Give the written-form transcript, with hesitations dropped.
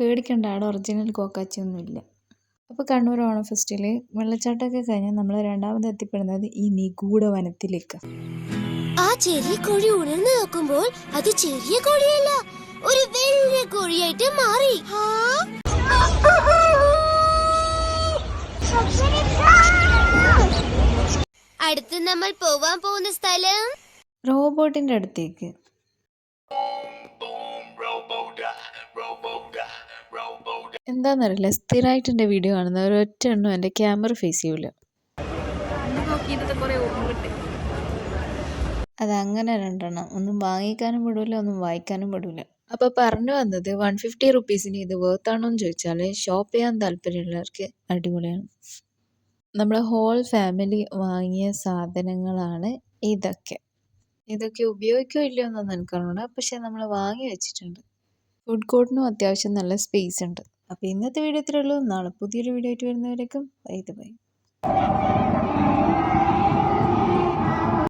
പേടിക്കണ്ട, അവിടെ ഒറിജിനൽ കോക്കാച്ചിയൊന്നുമില്ല. അപ്പോൾ കണ്ണൂർ ഓണം ഫെസ്റ്റിൽ വെള്ളച്ചാട്ടമൊക്കെ കഴിഞ്ഞാൽ നമ്മൾ രണ്ടാമത് എത്തിപ്പെടുന്നത് ഈ നിഗൂഢ വനത്തിലേക്ക്. ആ ചെറിയ കോഴി ഉണർന്നു നോക്കുമ്പോൾ അത് ചെറിയ കോഴിയല്ല, ഒരു വലിയ കോഴിയായിട്ട് മാറി. അടുത്ത് നമ്മൾ പോവാൻ പോകുന്ന സ്ഥലം റോബോട്ടിന്റെ അടുത്തേക്ക്. എന്താന്നറിയില്ല, സ്ഥിരമായിട്ട് എൻ്റെ വീഡിയോ കാണുന്ന ഒരൊറ്റ എണ്ണം എൻ്റെ ക്യാമറ ഫേസ് ചെയ്യൂല. അതങ്ങനെ രണ്ടെണ്ണം, ഒന്നും വാങ്ങിക്കാനും പെടില്ല, ഒന്നും വായിക്കാനും പെടില്ല. അപ്പോൾ പറഞ്ഞു വന്നത് 150 റുപ്പീസിന് ഇത് വേർത്താണോ എന്ന് ചോദിച്ചാൽ ഷോപ്പ് ചെയ്യാൻ താല്പര്യമുള്ളവർക്ക് അടിപൊളിയാണ്. നമ്മുടെ ഹോൾ ഫാമിലി വാങ്ങിയ സാധനങ്ങളാണ് ഇതൊക്കെ. ഉപയോഗിക്കോ ഇല്ലയോ എന്നൊന്നും എനിക്കറിയില്ല, പക്ഷെ നമ്മൾ വാങ്ങി വെച്ചിട്ടുണ്ട്. ഫുഡ് കോർട്ടിനും അത്യാവശ്യം നല്ല സ്പേസ് ഉണ്ട്. അപ്പോൾ ഇന്നത്തെ വീഡിയോ ഇത്രയേ ഉള്ളൂ. നാളെ പുതിയൊരു വീഡിയോ ആയിട്ട് വരുന്നവരേക്കും ബൈ.